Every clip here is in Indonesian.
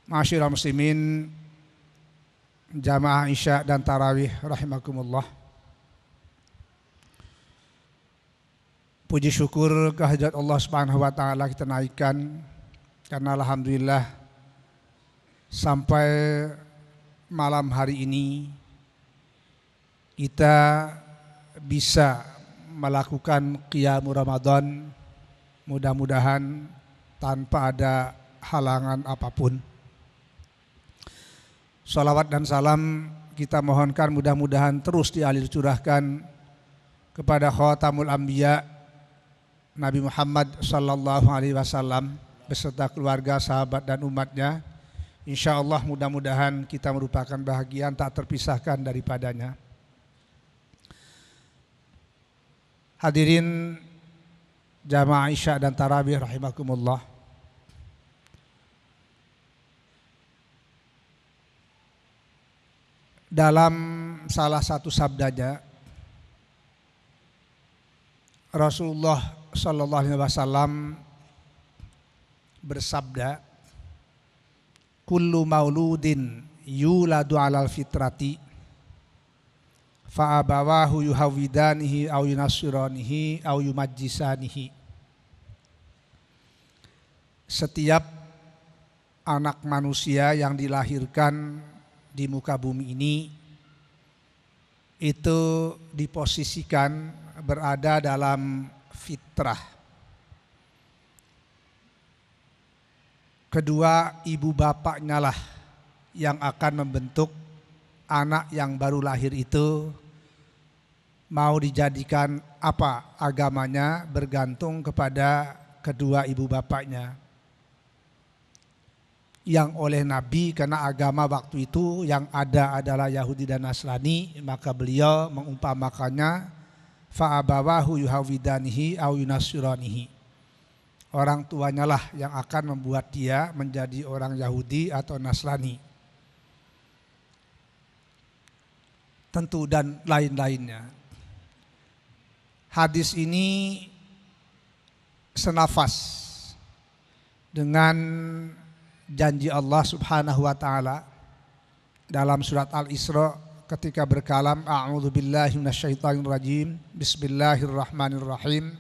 Ma'asyiral muslimin, jamaah Isya dan Tarawih rahimakumullah. Puji syukur kehadirat Allah Subhanahu wa taala kita naikkan karena alhamdulillah sampai malam hari ini kita bisa melakukan qiyamul Ramadan, mudah-mudahan tanpa ada halangan apapun. Salawat dan salam kita mohonkan mudah-mudahan terus dialir curahkan kepada Khatamul Anbiya Nabi Muhammad sallallahu alaihi wasallam beserta keluarga, sahabat dan umatnya. Insya Allah mudah-mudahan kita merupakan bahagian tak terpisahkan daripadanya. Hadirin jamaah Isya dan Tarawih rahimakumullah. Dalam salah satu sabdanya Rasulullah sallallahu alaihi wasallam bersabda, kullu mauludin yuladu alal fitrati fa abawahu yuhawidanihi au yunassiranihi au yumajjisanihi. Setiap anak manusia yang dilahirkan di muka bumi ini itu diposisikan berada dalam fitrah. Kedua ibu bapaknya lah yang akan membentuk anak yang baru lahir itu mau dijadikan apa agamanya bergantung kepada kedua ibu bapaknya. Yang oleh Nabi karena agama waktu itu yang ada adalah Yahudi dan Nasrani, maka beliau mengumpamakannya fa'abawahu yuhawidanihi au yunassiranihi. Orang tuanya lah yang akan membuat dia menjadi orang Yahudi atau Nasrani. Tentu dan lain-lainnya. Hadis ini senafas dengan janji Allah Subhanahu wa taala dalam surat Al-Isra ketika berkalam a'udzubillahi minasyaitonir rajim bismillahirrahmanirrahim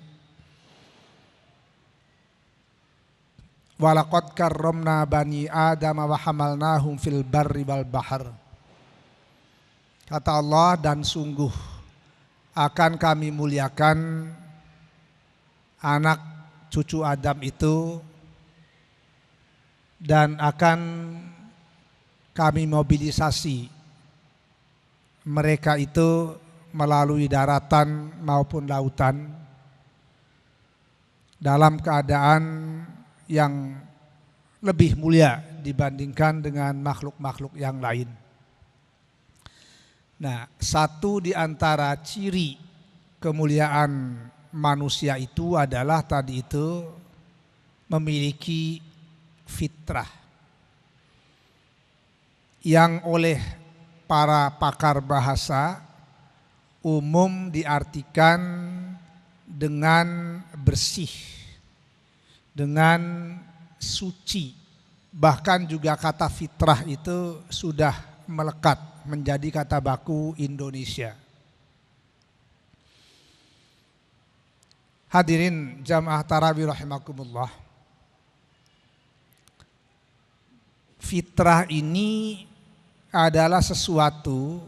walaqad karramna bani adam wa hamalnahum fil barri wal bahr. Kata Allah, dan sungguh akan kami muliakan anak cucu Adam itu dan akan kami mobilisasi mereka itu melalui daratan maupun lautan dalam keadaan yang lebih mulia dibandingkan dengan makhluk-makhluk yang lain. Nah, satu di antara ciri kemuliaan manusia itu adalah tadi itu memiliki fitrah yang oleh para pakar bahasa umum diartikan dengan bersih, dengan suci. Bahkan juga kata fitrah itu sudah melekat menjadi kata baku Indonesia. Hadirin jamaah tarawih rahimakumullah. Fitrah ini adalah sesuatu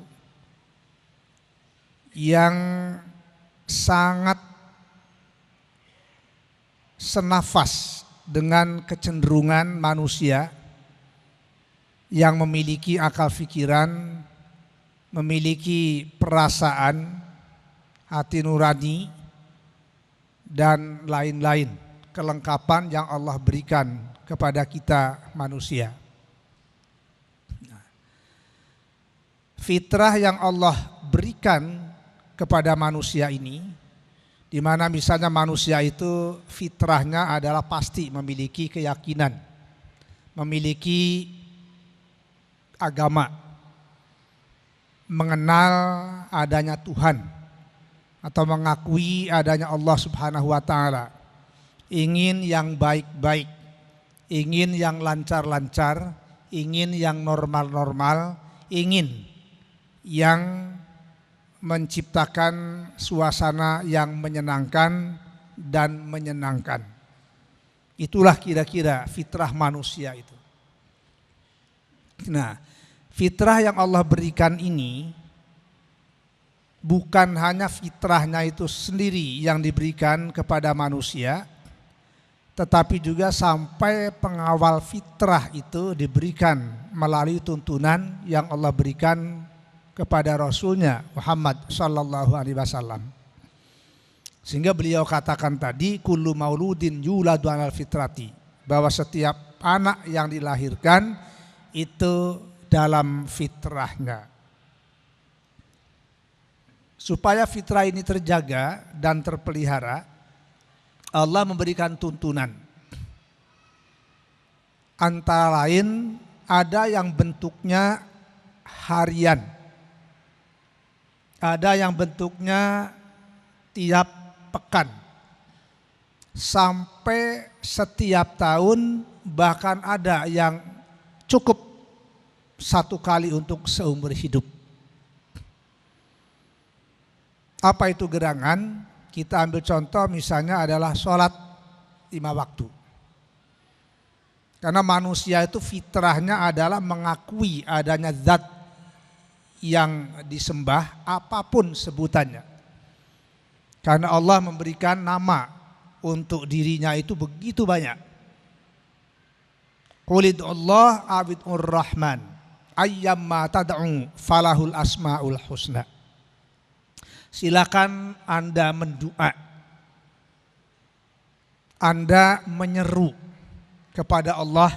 yang sangat senafas dengan kecenderungan manusia yang memiliki akal pikiran, memiliki perasaan, hati nurani, dan lain-lain kelengkapan yang Allah berikan kepada kita manusia. Fitrah yang Allah berikan kepada manusia ini, di mana misalnya manusia itu fitrahnya adalah pasti memiliki keyakinan, memiliki agama, mengenal adanya Tuhan atau mengakui adanya Allah Subhanahu wa taala, ingin yang baik-baik, ingin yang lancar-lancar, ingin yang normal-normal, ingin yang menciptakan suasana yang menyenangkan dan menyenangkan. Itulah kira-kira fitrah manusia itu. Nah, fitrah yang Allah berikan ini bukan hanya fitrahnya itu sendiri yang diberikan kepada manusia, tetapi juga sampai pengawal fitrah itu diberikan melalui tuntunan yang Allah berikan kepada Rasulnya Muhammad sallallahu alaihi wasallam. Sehingga beliau katakan tadi, kullu mauludin yuladu alal fitrati, bahwa setiap anak yang dilahirkan itu dalam fitrahnya. Supaya fitrah ini terjaga dan terpelihara, Allah memberikan tuntunan. Antara lain ada yang bentuknya harian, ada yang bentuknya tiap pekan, sampai setiap tahun, bahkan ada yang cukup satu kali untuk seumur hidup. Apa itu gerangan? Kita ambil contoh misalnya adalah sholat 5 waktu. Karena manusia itu fitrahnya adalah mengakui adanya zat yang disembah apapun sebutannya. Karena Allah memberikan nama untuk dirinya itu begitu banyak. Qulid Allah abidur rahman ayyamma tad'u falahul asmaul husna. Silakan Anda mendoa, Anda menyeru kepada Allah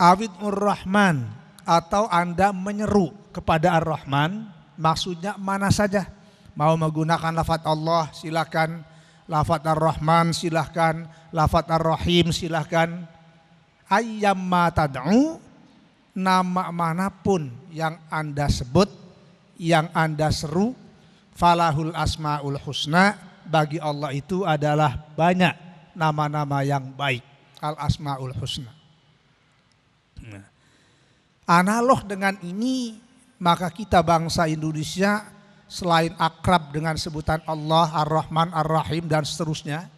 abidur rahman, atau Anda menyeru kepada Ar-Rahman, maksudnya mana saja. Mau menggunakan lafaz Allah silakan, lafaz Ar-Rahman silakan, lafaz Ar-Rahim silakan. Ayyamma tad'u, nama manapun yang Anda sebut, yang Anda seru, falahul asmaul husna, bagi Allah itu adalah banyak nama-nama yang baik, al asmaul husna. Nah, analog dengan ini, maka kita bangsa Indonesia selain akrab dengan sebutan Allah, Ar-Rahman, Ar-Rahim dan seterusnya,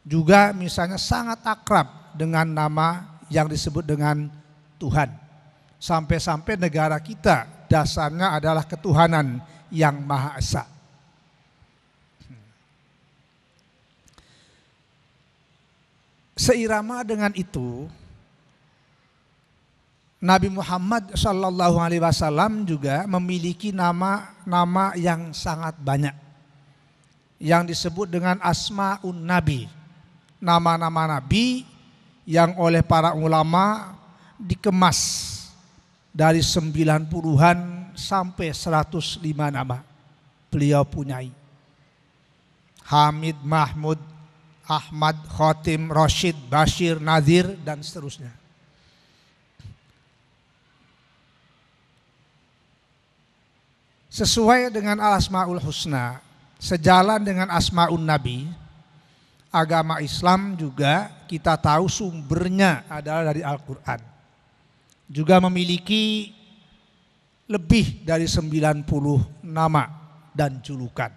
juga misalnya sangat akrab dengan nama yang disebut dengan Tuhan. Sampai-sampai negara kita dasarnya adalah ketuhanan yang Maha Esa. Seirama dengan itu, Nabi Muhammad sallallahu alaihi wasallam juga memiliki nama-nama yang sangat banyak, yang disebut dengan asmaun nabi, nama-nama nabi yang oleh para ulama dikemas dari 90-an sampai 105 nama beliau punyai. Hamid, Mahmud, Ahmad, Khotim, Rashid, Bashir, Nadir dan seterusnya. Sesuai dengan al-asmaul husna, sejalan dengan asmaun nabi, agama Islam juga kita tahu sumbernya adalah dari Al-Quran. Juga memiliki lebih dari 90 nama dan julukan.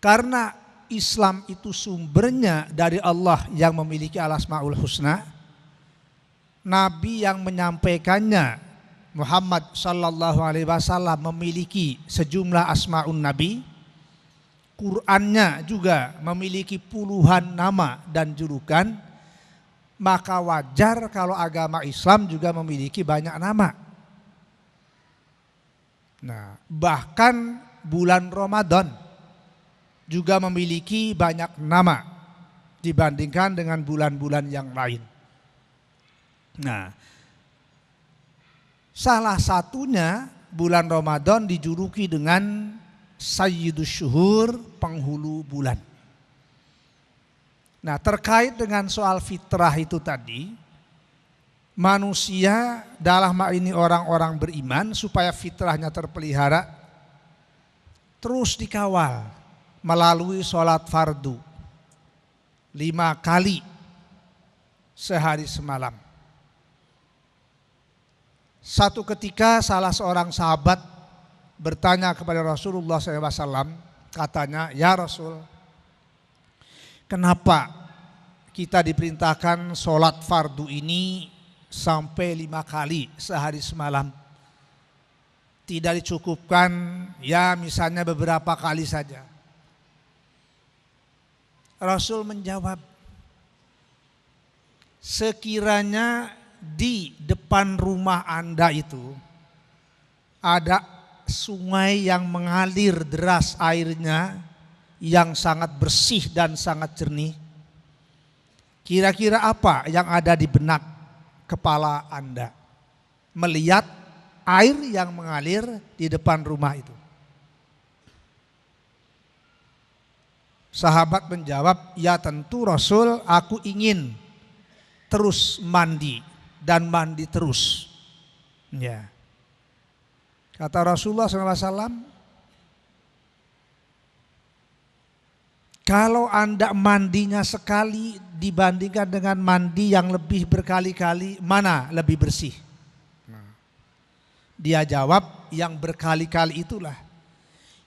Karena Islam itu sumbernya dari Allah yang memiliki al-asmaul husna, Nabi yang menyampaikannya Muhammad sallallahu alaihi wasallam memiliki sejumlah asmaun nabi. Qur'annya juga memiliki puluhan nama dan julukan. Maka wajar kalau agama Islam juga memiliki banyak nama. Nah, bahkan bulan Ramadan juga memiliki banyak nama dibandingkan dengan bulan-bulan yang lain. Nah, salah satunya bulan Ramadan dijuluki dengan Sayyidus Syuhur, penghulu bulan. Nah, terkait dengan soal fitrah itu tadi, manusia dalam hal ini orang-orang beriman supaya fitrahnya terpelihara terus dikawal melalui sholat fardu 5 kali sehari semalam. Satu ketika salah seorang sahabat bertanya kepada Rasulullah SAW, katanya, "Ya Rasul, kenapa kita diperintahkan sholat fardu ini sampai 5 kali sehari semalam? Tidak dicukupkan ya misalnya beberapa kali saja?" Rasul menjawab, sekiranya di depan rumah Anda itu ada sungai yang mengalir deras airnya, yang sangat bersih dan sangat jernih, kira-kira apa yang ada di benak kepala Anda melihat air yang mengalir di depan rumah itu? Sahabat menjawab, "Ya tentu Rasul, aku ingin terus mandi dan mandi terus." Ya. Kata Rasulullah SAW, kalau Anda mandinya sekali dibandingkan dengan mandi yang lebih berkali-kali, mana lebih bersih? Dia jawab, yang berkali-kali itulah.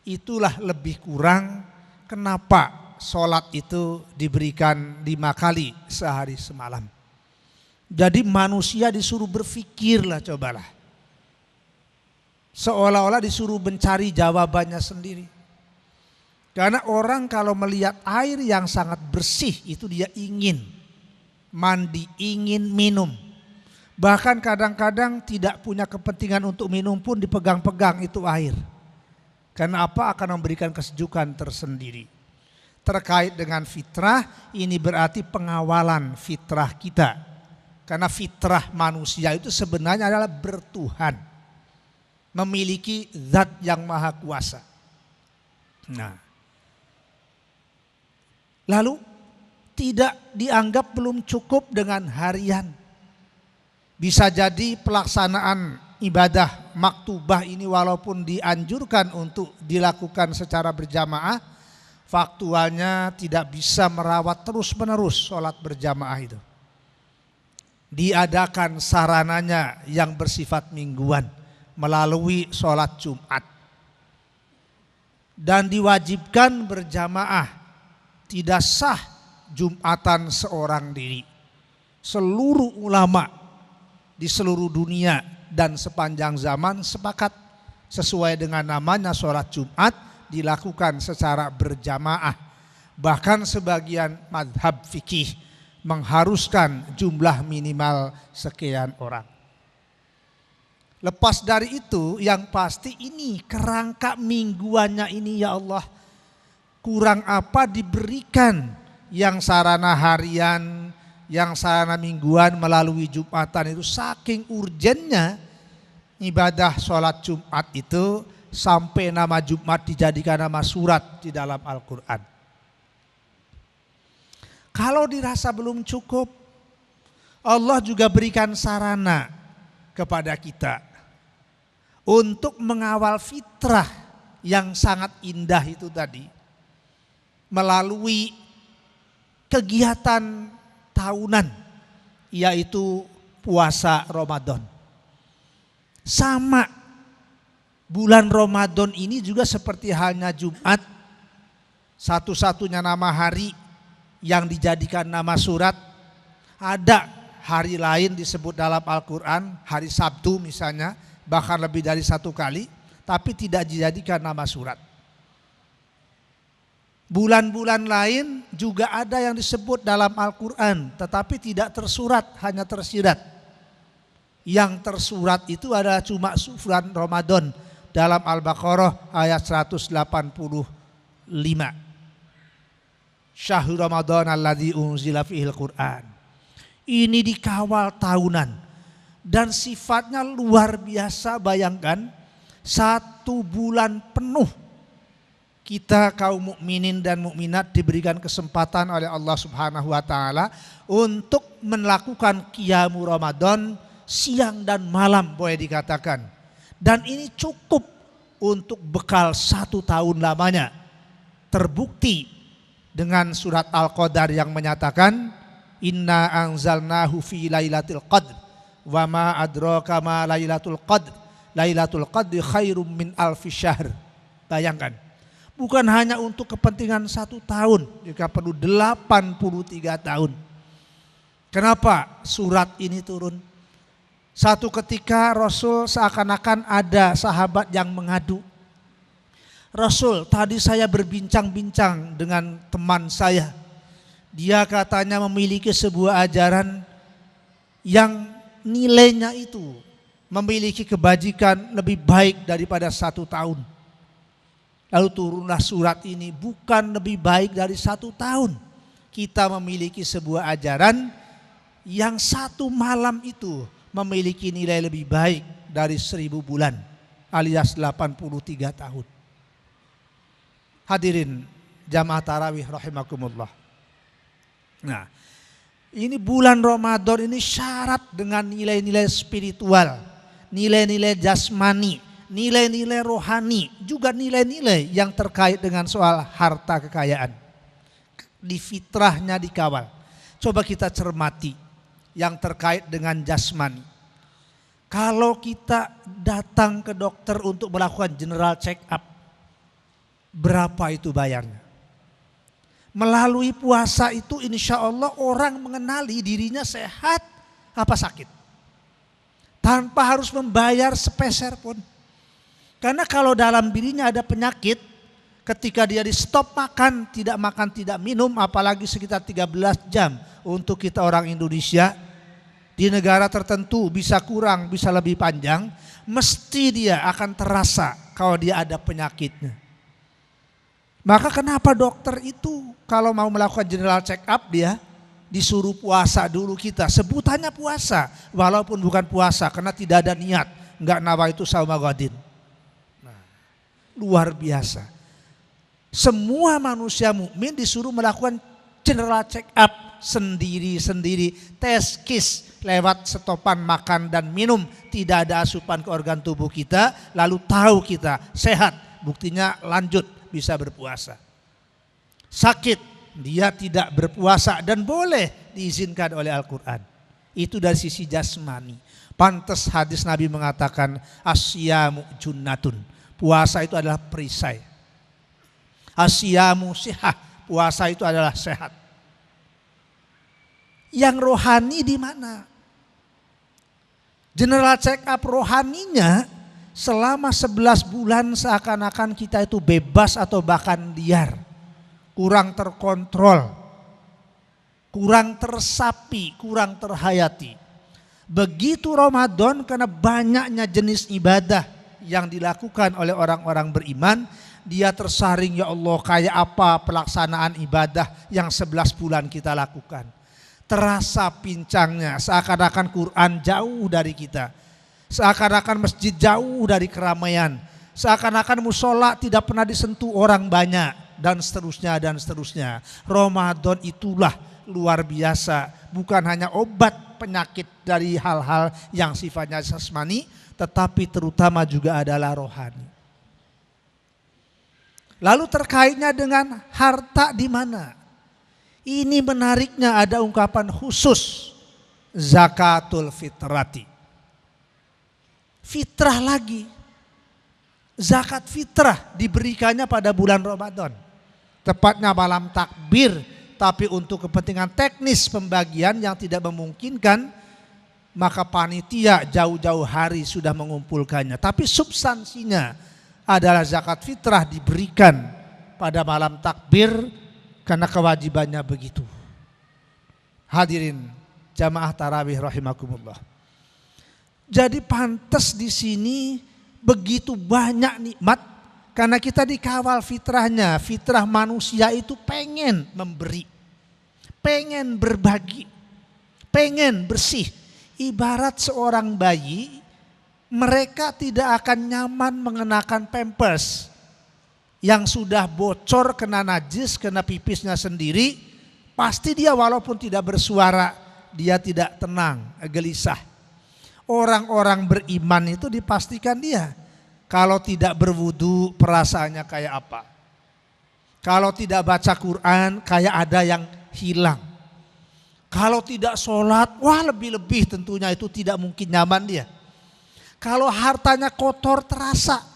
Itulah lebih kurang. Kenapa sholat itu diberikan 5 kali sehari semalam? Jadi manusia disuruh berpikirlah, cobalah. Seolah-olah disuruh mencari jawabannya sendiri. Karena orang kalau melihat air yang sangat bersih itu dia ingin mandi, ingin minum. Bahkan kadang-kadang tidak punya kepentingan untuk minum pun dipegang-pegang itu air. Karena apa? Akan memberikan kesejukan tersendiri. Terkait dengan fitrah, ini berarti pengawalan fitrah kita. Karena fitrah manusia itu sebenarnya adalah bertuhan, memiliki zat yang maha kuasa. Nah, lalu tidak dianggap belum cukup dengan harian. Bisa jadi pelaksanaan ibadah maktubah ini walaupun dianjurkan untuk dilakukan secara berjamaah, faktualnya tidak bisa merawat terus-menerus sholat berjamaah itu. Diadakan sarananya yang bersifat mingguan melalui sholat Jumat. Dan diwajibkan berjamaah, tidak sah Jumatan seorang diri. Seluruh ulama di seluruh dunia dan sepanjang zaman sepakat sesuai dengan namanya sholat Jumat dilakukan secara berjamaah. Bahkan sebagian madhab fikih mengharuskan jumlah minimal sekian orang. Lepas dari itu, yang pasti ini kerangka mingguannya ini, ya Allah, kurang apa diberikan yang sarana harian, yang sarana mingguan melalui Jumatan itu. Saking urgennya ibadah sholat Jumat itu sampai nama Jumat dijadikan nama surat di dalam Al-Quran. Kalau dirasa belum cukup, Allah juga berikan sarana kepada kita untuk mengawal fitrah yang sangat indah itu tadi melalui kegiatan tahunan, yaitu puasa Ramadan. Sama, bulan Ramadan ini juga seperti halnya Jumat, satu-satunya nama hari yang dijadikan nama surat. Ada hari lain disebut dalam Al-Quran, hari Sabtu misalnya, bahkan lebih dari 1 kali, tapi tidak dijadikan nama surat. Bulan-bulan lain juga ada yang disebut dalam Al-Quran, tetapi tidak tersurat, hanya tersirat. Yang tersurat itu adalah cuma bulan Ramadan dalam Al-Baqarah ayat 185. Syahrul Ramadan alladzi unzila fihil Qur'an. Ini dikawal tahunan dan sifatnya luar biasa. Bayangkan 1 bulan penuh kita kaum mukminin dan mukminat diberikan kesempatan oleh Allah Subhanahu wa taala untuk melakukan qiyamul Ramadan siang dan malam boleh dikatakan. Dan ini cukup untuk bekal 1 tahun lamanya. Terbukti dengan surat Al-Qadar yang menyatakan Inna anzalnahu fi lailatul qadr wa ma adraka ma lailatul qadr. Lailatul qadri khairum min alfi syahr. Bayangkan, bukan hanya untuk kepentingan 1 tahun, jika perlu 83 tahun. Kenapa surat ini turun? Satu ketika Rasul seakan-akan ada sahabat yang mengadu. Rasul, tadi saya berbincang-bincang dengan teman saya. Dia katanya memiliki sebuah ajaran yang nilainya itu memiliki kebajikan lebih baik daripada 1 tahun. Lalu turunlah surat ini, bukan lebih baik dari 1 tahun. Kita memiliki sebuah ajaran yang 1 malam itu memiliki nilai lebih baik dari 1000 bulan alias 83 tahun. Hadirin jamaah tarawih rahimakumullah. Nah, ini bulan Ramadan ini syarat dengan nilai-nilai spiritual, nilai-nilai jasmani, nilai-nilai rohani, juga nilai-nilai yang terkait dengan soal harta kekayaan. Di fitrahnya dikawal. Coba kita cermati yang terkait dengan jasmani. Kalau kita datang ke dokter untuk melakukan general check up, berapa itu bayarnya? Melalui puasa itu insya Allah orang mengenali dirinya sehat apa sakit. Tanpa harus membayar sepeser pun. Karena kalau dalam dirinya ada penyakit, ketika dia di stop makan, tidak minum, apalagi sekitar 13 jam untuk kita orang Indonesia, di negara tertentu bisa kurang, bisa lebih panjang, mesti dia akan terasa kalau dia ada penyakitnya. Maka kenapa dokter itu kalau mau melakukan general check up dia disuruh puasa dulu kita. Sebutannya puasa walaupun bukan puasa karena tidak ada niat. Enggak nawaitu shauma ghadin. Nah, luar biasa. Semua manusia mukmin disuruh melakukan general check up sendiri-sendiri. Tes kis lewat setopan makan dan minum. Tidak ada asupan ke organ tubuh kita. Lalu tahu kita sehat. Buktinya lanjut bisa berpuasa. Sakit, dia tidak berpuasa dan boleh diizinkan oleh Al-Quran. Itu dari sisi jasmani. Pantas hadis Nabi mengatakan asyamu junnatun. Puasa itu adalah perisai. Asyamu sihah. Puasa itu adalah sehat. Yang rohani di mana? General check up rohaninya selama 11 bulan seakan-akan kita itu bebas atau bahkan liar. Kurang terkontrol. Kurang tersapi, kurang terhayati. Begitu Ramadan karena banyaknya jenis ibadah yang dilakukan oleh orang-orang beriman. Dia tersaring, ya Allah kayak apa pelaksanaan ibadah yang 11 bulan kita lakukan. Terasa pincangnya, seakan-akan Quran jauh dari kita. Seakan-akan masjid jauh dari keramaian. Seakan-akan musola tidak pernah disentuh orang banyak. Dan seterusnya dan seterusnya. Ramadan itulah luar biasa. Bukan hanya obat penyakit dari hal-hal yang sifatnya jasmani. Tetapi terutama juga adalah rohani. Lalu terkaitnya dengan harta di mana? Ini menariknya ada ungkapan khusus. Zakatul fitrati. Fitrah lagi. Zakat fitrah diberikannya pada bulan Ramadan. Tepatnya malam takbir. Tapi untuk kepentingan teknis pembagian yang tidak memungkinkan, maka panitia jauh-jauh hari sudah mengumpulkannya. Tapi substansinya adalah zakat fitrah diberikan pada malam takbir karena kewajibannya begitu. Hadirin jamaah tarawih rahimakumullah. Jadi pantas di sini begitu banyak nikmat karena kita dikawal fitrahnya. Fitrah manusia itu pengen memberi, pengen berbagi, pengen bersih. Ibarat seorang bayi, mereka tidak akan nyaman mengenakan pampers yang sudah bocor, kena najis, kena pipisnya sendiri. Pasti dia walaupun tidak bersuara, dia tidak tenang, gelisah. Orang-orang beriman itu dipastikan dia kalau tidak berwudu perasaannya kayak apa. Kalau tidak baca Quran kayak ada yang hilang. Kalau tidak sholat, wah lebih-lebih tentunya itu tidak mungkin nyaman dia. Kalau hartanya kotor terasa.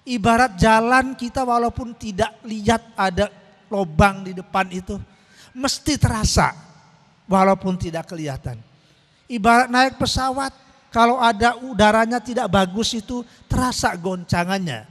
Ibarat jalan kita walaupun tidak lihat ada lubang di depan itu, mesti terasa walaupun tidak kelihatan. Ibarat naik pesawat, kalau ada udaranya tidak bagus itu terasa goncangannya.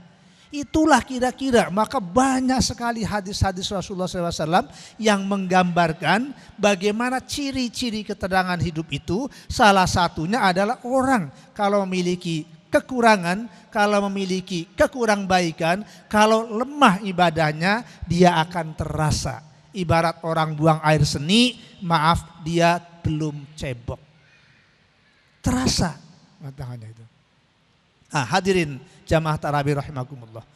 Itulah kira-kira, maka banyak sekali hadis-hadis Rasulullah SAW yang menggambarkan bagaimana ciri-ciri ketenangan hidup itu. Salah satunya adalah orang kalau memiliki kekurangan, kalau memiliki kekurang-baikan, kalau lemah ibadahnya, dia akan terasa. Ibarat orang buang air seni, maaf dia belum cebok. Terasa tangannya itu. Hadirin jamaah tarawih rahimakumullah.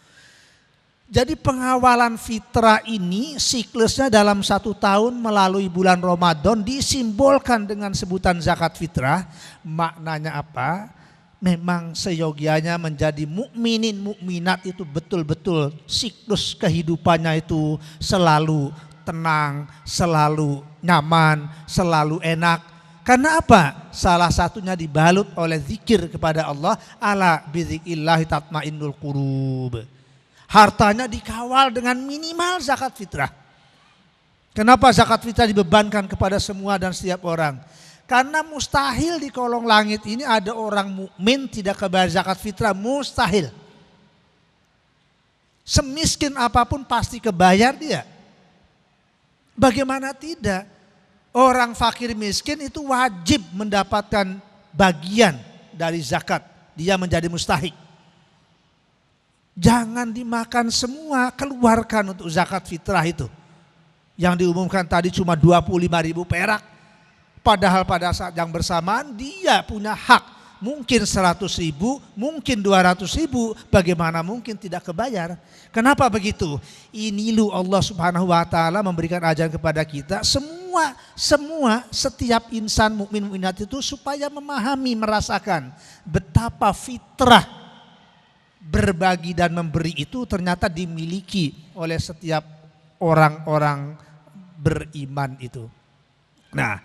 Jadi pengawalan fitrah ini siklusnya dalam 1 tahun melalui bulan Ramadan disimbolkan dengan sebutan zakat fitrah. Maknanya apa? Memang seyogianya menjadi mukminin mukminat itu betul-betul siklus kehidupannya itu selalu tenang, selalu nyaman, selalu enak. Karena apa? Salah satunya dibalut oleh zikir kepada Allah. Ala bizikrillahi tatmainnul qulub. Hartanya dikawal dengan minimal zakat fitrah. Kenapa zakat fitrah dibebankan kepada semua dan setiap orang? Karena mustahil di kolong langit ini ada orang mukmin tidak kebayar zakat fitrah, mustahil. Semiskin apapun pasti kebayar dia. Bagaimana tidak? Orang fakir miskin itu wajib mendapatkan bagian dari zakat. Dia menjadi mustahik. Jangan dimakan semua, keluarkan untuk zakat fitrah itu. Yang diumumkan tadi cuma 25.000 perak. Padahal pada saat yang bersamaan dia punya hak. Mungkin 100.000, mungkin 200.000, bagaimana mungkin tidak kebayar. Kenapa begitu? Ini lu Allah Subhanahu wa taala memberikan ajaran kepada kita setiap insan mukmin mukminat itu supaya memahami, merasakan betapa fitrah berbagi dan memberi itu ternyata dimiliki oleh setiap orang-orang beriman itu. Nah,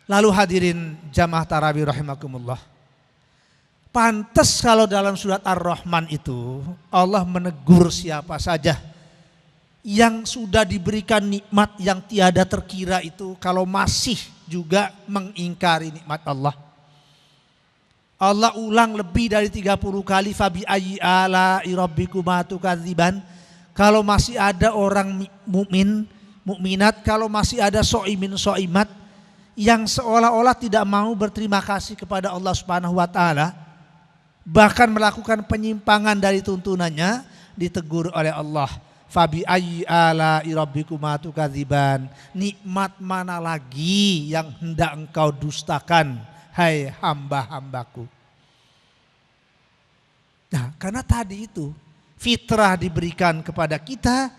lalu hadirin jamaah tarawih rahimakumullah. Pantas kalau dalam surat Ar-Rahman itu Allah menegur siapa saja yang sudah diberikan nikmat yang tiada terkira itu kalau masih juga mengingkari nikmat Allah. Allah ulang lebih dari 30 kali fabi ayyi ala'i rabbikuma tukadziban. Kalau masih ada orang mukmin, mukminat, kalau masih ada soimin soimat yang seolah-olah tidak mau berterima kasih kepada Allah Subhanahu wa taala, bahkan melakukan penyimpangan dari tuntunannya, ditegur oleh Allah. Fabi ayyi ala'i rabbikuma tukadziban. Nikmat mana lagi yang hendak engkau dustakan, hai hamba-hambaku. Nah, karena tadi itu fitrah diberikan kepada kita,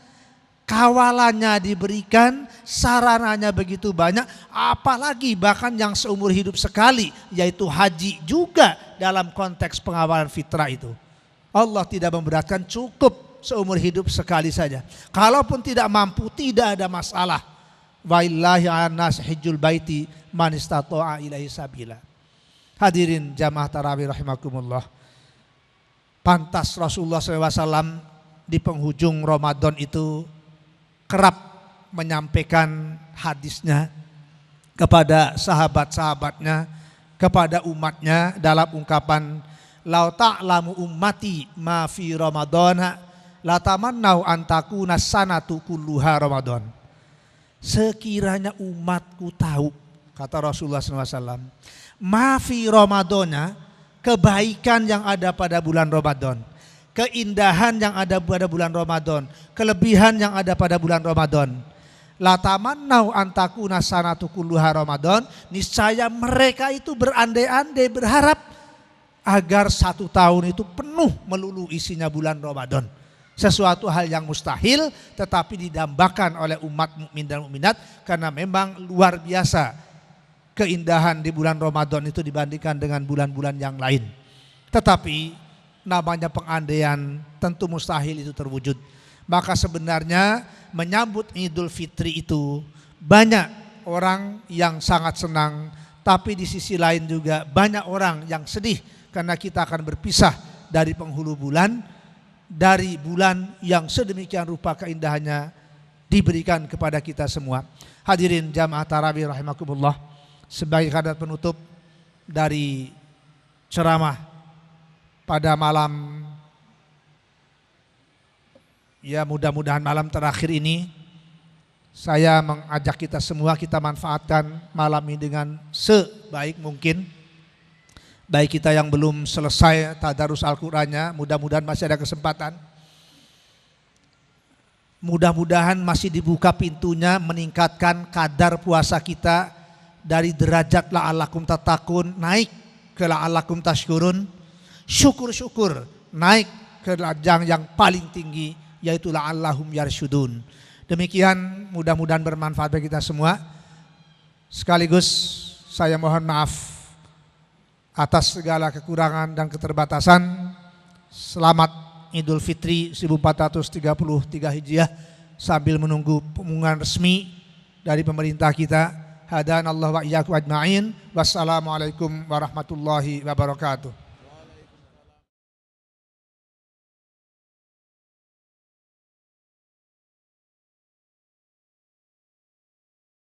kawalannya diberikan, sarananya begitu banyak, apalagi bahkan yang seumur hidup sekali, yaitu haji juga dalam konteks pengawalan fitrah itu. Allah tidak memberatkan, cukup seumur hidup sekali saja. Kalaupun tidak mampu, tidak ada masalah. Walillahi 'alan-nas hajjul baiti man istata'a ilaihi sabila. Hadirin jamaah tarawih rahimakumullah. Pantas Rasulullah SAW di penghujung Ramadan itu kerap menyampaikan hadisnya kepada sahabat-sahabatnya, kepada umatnya dalam ungkapan lau ta'lamu ummati ma fi ramadana la tamannau an takuna sanatu kulluha Ramadan. Sekiranya umatku tahu, kata Rasulullah SAW, ma fi ramadana, kebaikan yang ada pada bulan Ramadan, keindahan yang ada pada bulan Ramadan, kelebihan yang ada pada bulan Ramadan. La tamannau an takuna sanatu kulluha Ramadan, niscaya mereka itu berandai-andai berharap agar 1 tahun itu penuh melulu isinya bulan Ramadan. Sesuatu hal yang mustahil tetapi didambakan oleh umat mukmin dan mukminat karena memang luar biasa keindahan di bulan Ramadan itu dibandingkan dengan bulan-bulan yang lain. Tetapi namanya pengandaian tentu mustahil itu terwujud. Maka sebenarnya menyambut Idul Fitri itu banyak orang yang sangat senang, tapi di sisi lain juga banyak orang yang sedih karena kita akan berpisah dari penghulu bulan, dari bulan yang sedemikian rupa keindahannya diberikan kepada kita semua. Hadirin jamaah tarawih rahimakumullah, sebagai kata penutup dari ceramah pada malam, ya mudah-mudahan malam terakhir ini, saya mengajak kita semua kita manfaatkan malam ini dengan sebaik mungkin. Baik kita yang belum selesai tadarus Al-Qur'annya, mudah-mudahan masih ada kesempatan. Mudah-mudahan masih dibuka pintunya meningkatkan kadar puasa kita dari derajat la'allakum tattaqun naik ke la'allakum tashkurun. Syukur-syukur naik ke jenjang yang paling tinggi, yaitu la'allahum yarsyudun. Demikian, mudah-mudahan bermanfaat bagi kita semua. Sekaligus saya mohon maaf atas segala kekurangan dan keterbatasan. Selamat Idul Fitri 1433 Hijriah sambil menunggu pengumuman resmi dari pemerintah kita. Hadanallahu wa iyyakum ajma'in. Wassalamualaikum warahmatullahi wabarakatuh.